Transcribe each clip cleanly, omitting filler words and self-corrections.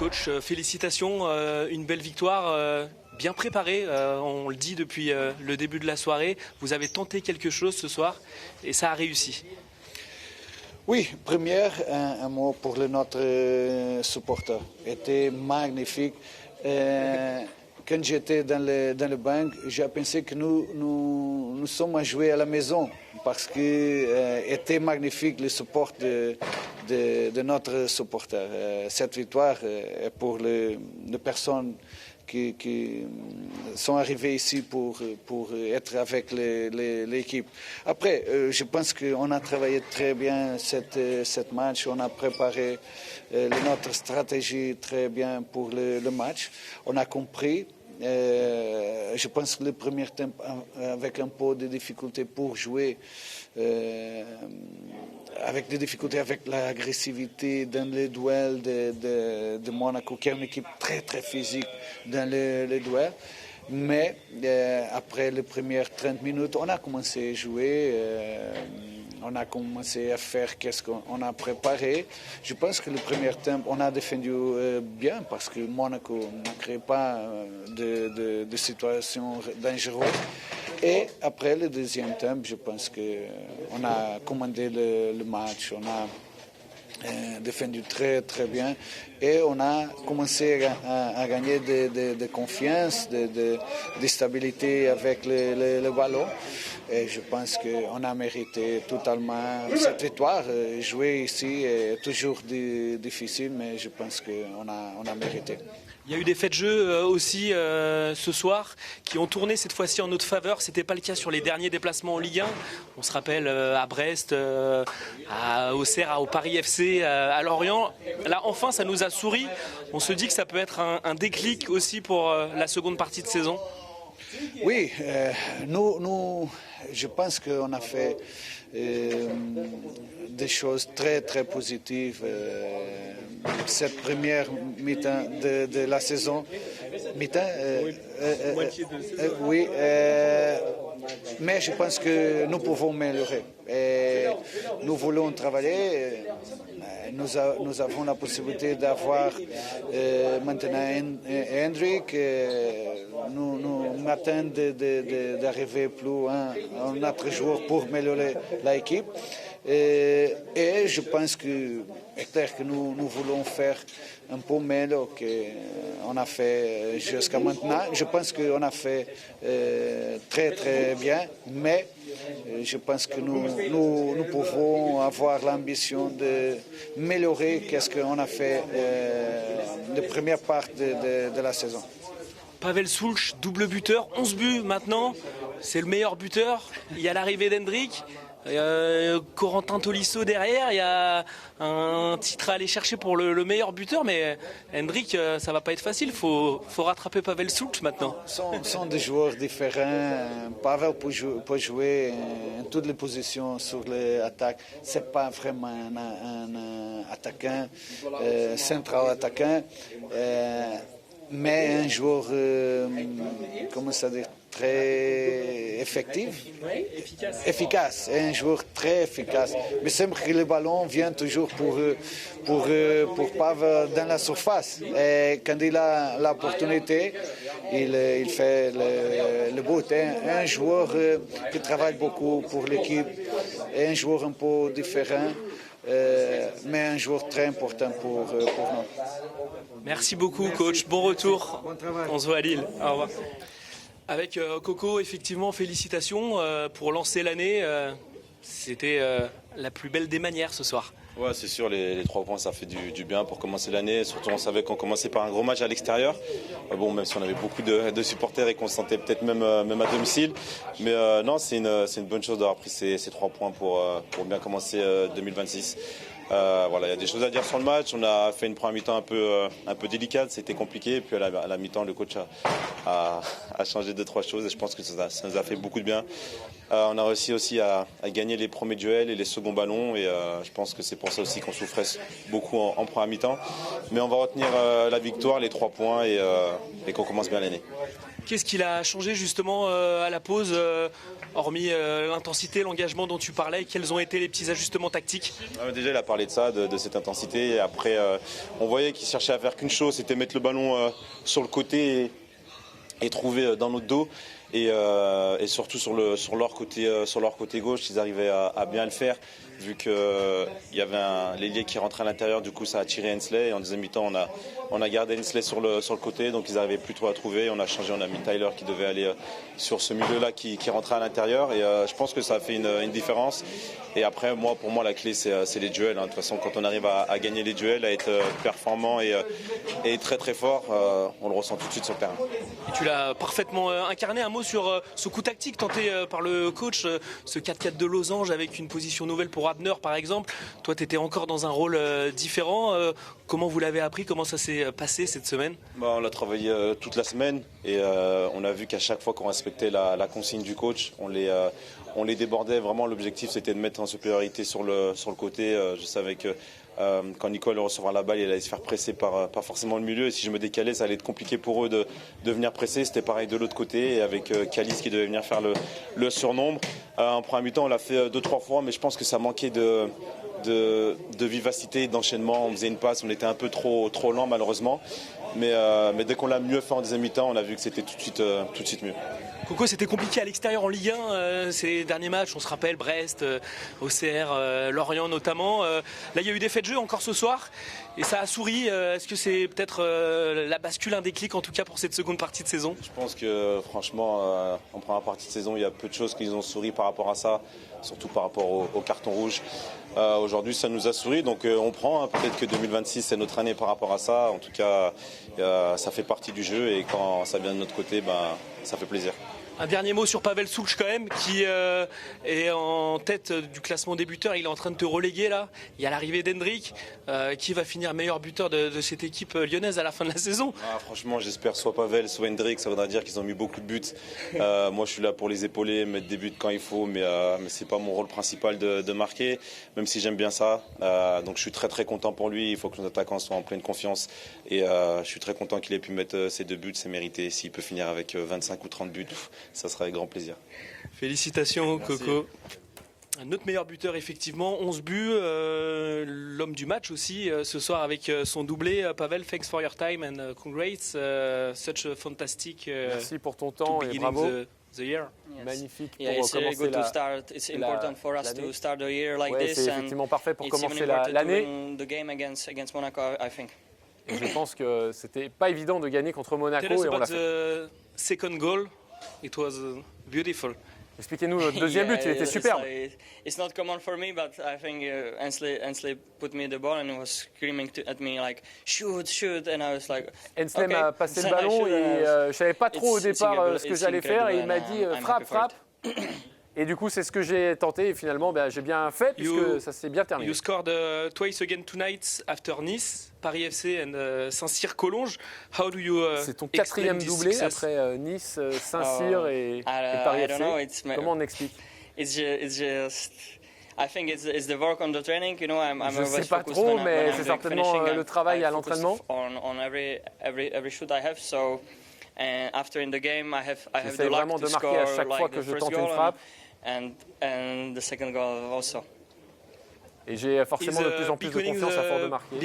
Coach, félicitations, une belle victoire, bien préparée, on le dit depuis le début de la soirée. Vous avez tenté quelque chose ce soir et ça a réussi. Oui, première, un mot pour notre supporter. C'était magnifique. Quand j'étais dans le banc, j'ai pensé que nous sommes à jouer à la maison parce que était magnifique le support de notre supporter. Cette victoire est pour les personnes qui sont arrivés ici pour être avec l'équipe. Après, je pense qu'on a travaillé très bien cette match. On a préparé notre stratégie très bien pour le match. On a compris. Je pense que le premier temps, avec un peu de difficulté pour jouer, avec des difficultés avec l'agressivité dans les duels de Monaco, qui est une équipe très très physique dans les duels. Mais après les premières 30 minutes, on a commencé à jouer, on a commencé à faire ce qu'on a préparé. Je pense que le premier temps, on a défendu bien parce que Monaco ne crée pas de situations dangereuses. Et après le deuxième temps, je pense qu'on a commandé le match, on a défendu très très bien et on a commencé à gagner de confiance, de stabilité avec le ballon. Et je pense qu'on a mérité totalement cette victoire. Jouer ici est toujours difficile, mais je pense qu'on a mérité. Il y a eu des faits de jeu aussi ce soir qui ont tourné cette fois-ci en notre faveur. Ce n'était pas le cas sur les derniers déplacements en Ligue 1. On se rappelle à Brest, à Auxerre, au Paris FC, à Lorient. Là, enfin, ça nous a souri. On se dit que ça peut être un déclic aussi pour la seconde partie de saison. Oui, je pense qu'on a fait des choses très très positives. Cette première mi-temps de la saison. Mi-temps oui, mais je pense que nous pouvons améliorer. Et nous voulons travailler. Nous avons la possibilité d'avoir maintenant Hendrik. Nous attendons d'arriver plus loin un autre joueur pour améliorer l'équipe. Et je pense que c'est clair que nous voulons faire un peu mieux qu'on a fait jusqu'à maintenant. Je pense qu'on a fait très très bien, mais je pense que nous pouvons avoir l'ambition d'améliorer ce qu'on a fait la première partie de la saison. Pavel Soulch, double buteur, 11 buts maintenant, c'est le meilleur buteur. Il y a l'arrivée d'Hendrik. Corentin Tolisso derrière, il y a un titre à aller chercher pour le meilleur buteur, mais Hendrik, ça va pas être facile, faut rattraper Pavel Soulch maintenant. Sont des joueurs différents. Pavel peut jouer en toutes les positions sur l'attaque. C'est pas vraiment un attaquant, central attaquant, mais un joueur, comment ça dire, très effectif, efficace, un joueur très efficace. Mais c'est que le ballon vient toujours pour Pavel dans la surface. Et quand il a l'opportunité, il fait le but. Un joueur qui travaille beaucoup pour l'équipe, un joueur un peu différent. Mais un joueur très important pour nous. Merci beaucoup, coach. Bon retour. On se voit à Lille. Au revoir. Avec Coco, effectivement, félicitations pour lancer l'année. C'était la plus belle des manières ce soir. Ouais, c'est sûr, les 3 points, ça fait du bien pour commencer l'année. Surtout, on savait qu'on commençait par un gros match à l'extérieur. Bon, même si on avait beaucoup de supporters et qu'on se sentait peut-être même à domicile. Mais non, c'est une bonne chose d'avoir pris ces 3 points pour bien commencer 2026. Voilà, il y a des choses à dire sur le match. On a fait une première mi-temps un peu délicate, c'était compliqué. Et puis à la mi-temps, le coach a changé 2-3 choses et je pense que ça nous a fait beaucoup de bien. On a réussi aussi à gagner les premiers duels et les seconds ballons et je pense que c'est pour ça aussi qu'on souffrait beaucoup en première mi-temps. Mais on va retenir la victoire, les 3 points et qu'on commence bien l'année. Qu'est-ce qu'il a changé justement à la pause, hormis l'intensité, l'engagement dont tu parlais? Quels ont été les petits ajustements tactiques? Déjà, il a parlé parlé de ça, de cette intensité. Et après, on voyait qu'ils cherchaient à faire qu'une chose, c'était mettre le ballon sur le côté et trouver dans notre dos. Et surtout sur leur côté gauche, ils arrivaient à bien le faire. Vu qu'il y avait l'ailier qui rentrait à l'intérieur, du coup ça a tiré Hensley. Et en deuxième mi-temps, on a gardé Hensley sur le côté, donc ils n'arrivaient plus trop à trouver. On a changé, on a mis Tyler qui devait aller sur ce milieu-là qui rentrait à l'intérieur. Et je pense que ça a fait une différence. Et après, pour moi, la clé, c'est les duels. De toute façon, quand on arrive à gagner les duels, à être performant et très très fort, on le ressent tout de suite sur le terrain. Et tu l'as parfaitement incarné. Un mot sur ce coup tactique tenté par le coach, ce 4-4 de losange avec une position nouvelle pour Abner par exemple. Toi, tu étais encore dans un rôle différent. Comment vous l'avez appris? Comment ça s'est passé cette semaine? On l'a travaillé toute la semaine et on a vu qu'à chaque fois qu'on respectait la consigne du coach, on les débordait. Vraiment, l'objectif, c'était de mettre en supériorité sur le côté. Je savais que quand Nicole recevra la balle, il allait se faire presser pas forcément le milieu. Et si je me décalais, ça allait être compliqué pour eux de venir presser. C'était pareil de l'autre côté, et avec Kalis qui devait venir faire le surnombre. En première mi-temps, on l'a fait 2-3 fois, mais je pense que ça manquait de vivacité, d'enchaînement. On faisait une passe, on était un peu trop lent malheureusement. Mais dès qu'on l'a mieux fait en deuxième mi-temps, on a vu que c'était tout de suite mieux. Coco, c'était compliqué à l'extérieur en Ligue 1 ces derniers matchs, on se rappelle Brest, OCR, Lorient notamment. Là, il y a eu des faits de jeu encore ce soir et ça a souri. Est-ce que c'est peut-être la bascule, un déclic en tout cas pour cette seconde partie de saison? Je pense que franchement, en première partie de saison, il y a peu de choses qui nous ont souri par rapport à ça, surtout par rapport au carton rouge. Aujourd'hui, ça nous a souri, donc on prend. Peut-être que 2026, c'est notre année par rapport à ça. En tout cas, ça fait partie du jeu et quand ça vient de notre côté, ça fait plaisir. Un dernier mot sur Pavel Souch quand même, qui est en tête du classement des buteurs. Il est en train de te reléguer là. Il y a l'arrivée d'Hendrick, qui va finir meilleur buteur de cette équipe lyonnaise à la fin de la saison. Franchement, j'espère soit Pavel, soit Hendrick. Ça voudra dire qu'ils ont mis beaucoup de buts. Moi, je suis là pour les épauler, mettre des buts quand il faut, mais c'est pas mon rôle principal de marquer, même si j'aime bien ça. Donc je suis très très content pour lui. Il faut que nos attaquants soient en pleine confiance. Et je suis très content qu'il ait pu mettre ses 2 buts, c'est mérité. S'il peut finir avec 25 ou 30 buts, ça sera avec grand plaisir. Félicitations. Merci. Coco. Notre meilleur buteur effectivement, 11 buts, l'homme du match aussi ce soir avec son doublé. Pavel, thanks for your time and congrats, such a fantastic merci pour ton temps et bravo. The year. Yes. Magnifique pour it's commencer good to start. It's important for us to start the year like this. C'est effectivement parfait pour commencer l'année. The game against Monaco, I think. Et je pense que c'était pas évident de gagner contre Monaco et on l'a fait. Second goal, it was beautiful. Expliquez-nous le deuxième but, il était superbe. It's not common for me, but I think Hensley put me the ball and he was screaming at me like shoot, and I was like. Hensley m'a passé le ballon et je savais pas trop au départ ce que j'allais faire et il m'a dit frappe. Et du coup, c'est ce que j'ai tenté et finalement, j'ai bien fait puisque ça s'est bien terminé. You scored twice again tonight after Nice, Paris FC and Saint-Cyr Collonges. How do you c'est ton 4e doublé après Nice, Saint-Cyr et Paris FC. Comment on explique? It's just I think it's the work on the training. You know, I'm je sais pas trop, mais c'est certainement le travail à l'entraînement. On every shoot I have, so and after in the game I have the luck to score à chaque fois que je tente une frappe. And the second goal also. Et j'ai forcément de plus en plus de confiance à force de marquer.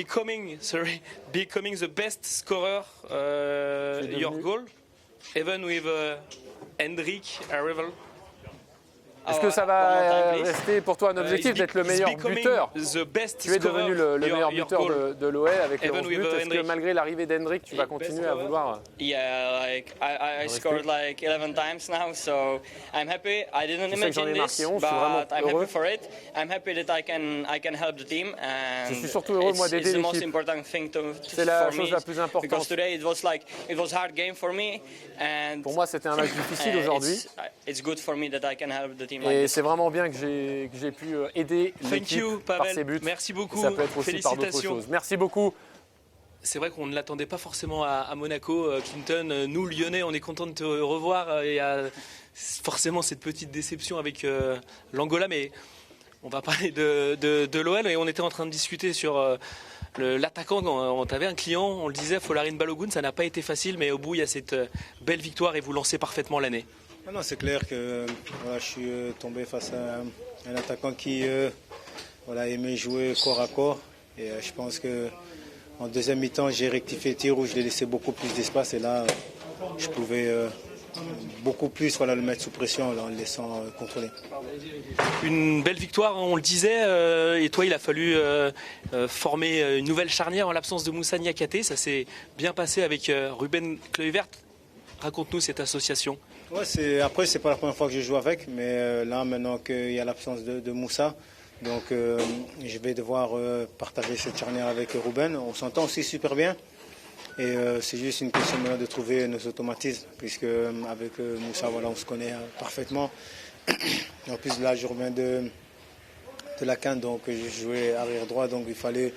Becoming the best scorer your goal, even with Hendrick arrival. Est-ce que ça va rester pour toi un objectif d'être le meilleur buteur? Tu es devenu le meilleur buteur de l'OL avec les 11 buts. Est-ce que malgré l'arrivée d'Hendrick, tu vas continuer à vouloir? Yeah, like I scored like 11 times now, so I'm happy. I didn't imagine this, but I'm happy for it. I'm happy that I can help the team. And je suis surtout heureux moi d'aider l'équipe. C'est la chose la plus importante. Because today it was hard game for me. And pour moi, c'était un match difficile aujourd'hui. It's good for me that I can help the team. Et c'est vraiment bien que j'ai pu aider l'équipe par ses buts. Merci beaucoup. Et ça peut être aussi par d'autres choses. Merci beaucoup. C'est vrai qu'on ne l'attendait pas forcément à Monaco, Clinton. Nous, Lyonnais, on est content de te revoir. Il y a forcément cette petite déception avec l'Angola, mais on va parler de l'OL. Et on était en train de discuter sur l'attaquant. On avait un client, on le disait, Folarin Balogun. Ça n'a pas été facile, mais au bout, il y a cette belle victoire et vous lancez parfaitement l'année. Non, c'est clair que voilà, je suis tombé face à un attaquant qui aimé jouer corps à corps. Et je pense qu'en deuxième mi-temps, j'ai rectifié le tir où je l'ai laissé beaucoup plus d'espace. Et là, je pouvais beaucoup plus le mettre sous pression en le laissant contrôler. Une belle victoire, on le disait. Et toi, il a fallu former une nouvelle charnière en l'absence de Moussa Niakhaté. Ça s'est bien passé avec Ruben Kluivert. Raconte-nous cette association. Ouais, après, c'est pas la première fois que je joue avec, mais là, maintenant qu'il y a l'absence de Moussa, donc je vais devoir partager cette charnière avec Ruben. On s'entend aussi super bien. Et c'est juste une question maintenant de trouver nos automatismes, puisque avec Moussa, on se connaît parfaitement. Et en plus, là, je reviens de la CAN, donc je jouais arrière droit, donc il fallait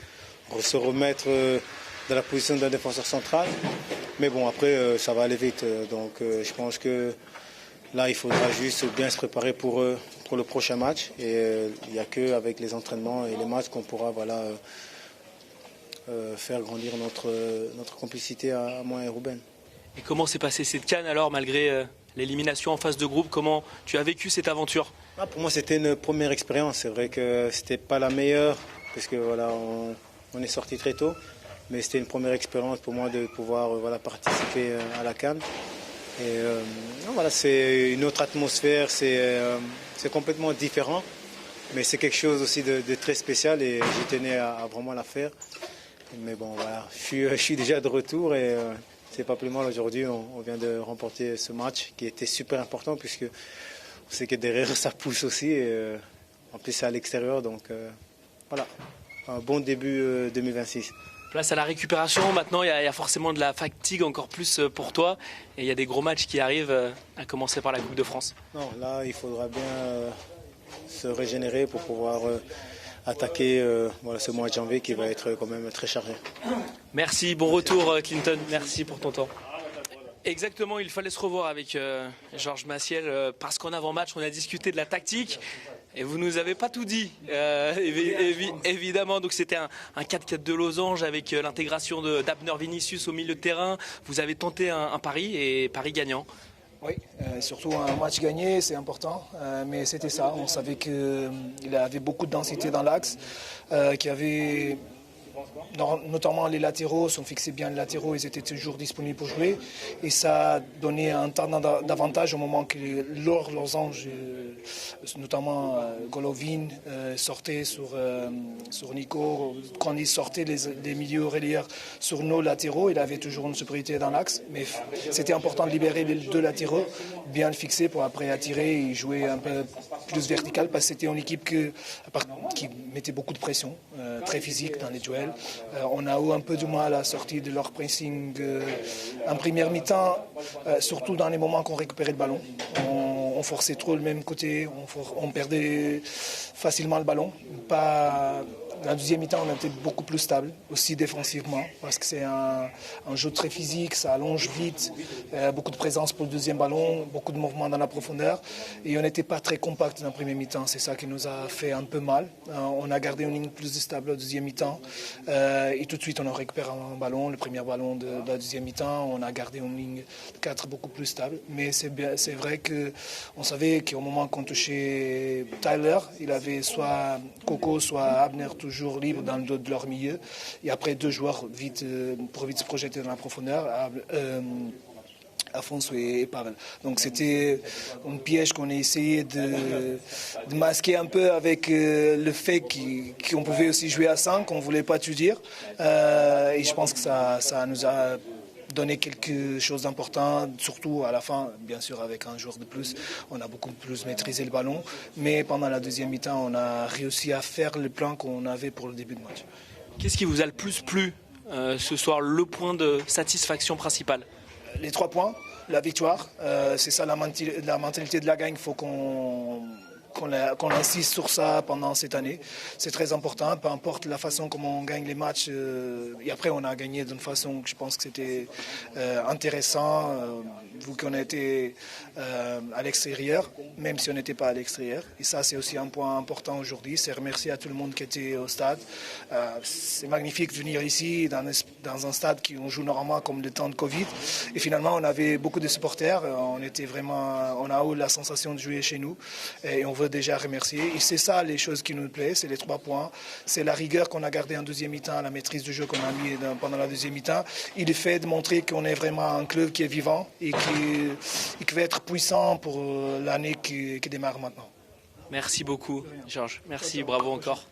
se remettre dans la position d'un défenseur central. Mais bon, après, ça va aller vite. Donc je pense que là, il faudra juste bien se préparer pour le prochain match. Et il n'y a qu'avec les entraînements et les matchs qu'on pourra faire grandir notre complicité à moi et Ruben. Et comment s'est passée cette CAN alors, malgré l'élimination en phase de groupe? Comment tu as vécu cette aventure? Pour moi, c'était une première expérience. C'est vrai que c'était pas la meilleure, parce que on est sorti très tôt. Mais c'était une première expérience pour moi de pouvoir participer à la CAN. Et c'est une autre atmosphère, c'est complètement différent. Mais c'est quelque chose aussi de très spécial et j'y tenais à vraiment la faire. Mais bon, voilà, je suis déjà de retour et c'est pas plus mal aujourd'hui. On vient de remporter ce match qui était super important puisque on sait que derrière ça pousse aussi. Et, en plus, c'est à l'extérieur. Donc voilà, un bon début 2026. Place à la récupération, maintenant il y a forcément de la fatigue encore plus pour toi et il y a des gros matchs qui arrivent, à commencer par la Coupe de France. Non, là il faudra bien se régénérer pour pouvoir attaquer ce mois de janvier qui va être quand même très chargé. Merci, bon retour Clinton, merci pour ton temps. Exactement, il fallait se revoir avec Georges Maciel parce qu'en avant-match on a discuté de la tactique. Et vous nous avez pas tout dit, évidemment. Donc c'était un 4-4 de losange avec l'intégration d'Abner Vinicius au milieu de terrain. Vous avez tenté un pari et pari gagnant. Oui, surtout un match gagné, c'est important. Mais c'était ça. On savait qu'il avait beaucoup de densité dans l'axe, qu'il y avait notamment les latéraux, si on fixait bien les latéraux, ils étaient toujours disponibles pour jouer. Et ça a donné un temps d'avantage au moment que leurs losanges, notamment Golovin, sortait sur Nico. Quand il sortait les milieux relayeurs sur nos latéraux, il avait toujours une supériorité dans l'axe. Mais c'était important de libérer les deux latéraux, bien le fixer pour après attirer et jouer un peu plus vertical parce que c'était une équipe qui mettait beaucoup de pression, très physique dans les duels. On a eu un peu de mal à sortir de leur pressing en première mi-temps, surtout dans les moments qu'on récupérait le ballon. On forçait trop le même côté, on perdait facilement le ballon. La deuxième mi-temps, on était beaucoup plus stable, aussi défensivement, parce que c'est un jeu très physique, ça allonge vite, beaucoup de présence pour le deuxième ballon, beaucoup de mouvements dans la profondeur. Et on n'était pas très compact dans la première mi-temps, c'est ça qui nous a fait un peu mal. On a gardé une ligne plus stable au deuxième mi-temps. Et tout de suite, on a récupéré un ballon, le premier ballon de la deuxième mi-temps. On a gardé une ligne 4 beaucoup plus stable. Mais c'est vrai qu'on savait qu'au moment qu'on touchait Tyler, il avait soit Coco, soit Abner toujours libre dans le dos de leur milieu. Et après, deux joueurs pour vite se projeter dans la profondeur. Afonso et Pavel. Donc c'était un piège qu'on a essayé de masquer un peu avec le fait qu'on pouvait aussi jouer à 5, on ne voulait pas tout dire. Et je pense que ça nous a donné quelque chose d'important, surtout à la fin, bien sûr avec un joueur de plus, on a beaucoup plus maîtrisé le ballon. Mais pendant la deuxième mi-temps, on a réussi à faire le plan qu'on avait pour le début de match. Qu'est-ce qui vous a le plus plu ce soir, le point de satisfaction principal? Les 3 points, la victoire, c'est ça la mentalité de la gagne. Il faut qu'on insiste sur ça pendant cette année. C'est très important, peu importe la façon comment on gagne les matchs. Et après, on a gagné d'une façon que je pense que c'était intéressant, vu qu'on était à l'extérieur, même si on n'était pas à l'extérieur. Et ça, c'est aussi un point important aujourd'hui. C'est remercier à tout le monde qui était au stade. C'est magnifique de venir ici, dans un stade qu'on joue normalement comme le temps de Covid. Et finalement, on avait beaucoup de supporters. On a eu la sensation de jouer chez nous. Et on veut déjà remercier. Et c'est ça les choses qui nous plaisent, c'est les 3 points. C'est la rigueur qu'on a gardée en deuxième mi-temps, la maîtrise du jeu qu'on a mis pendant la deuxième mi-temps. Et le fait de montrer qu'on est vraiment un club qui est vivant et qui va être puissant pour l'année qui démarre maintenant. Merci beaucoup, Georges. Merci, bravo encore.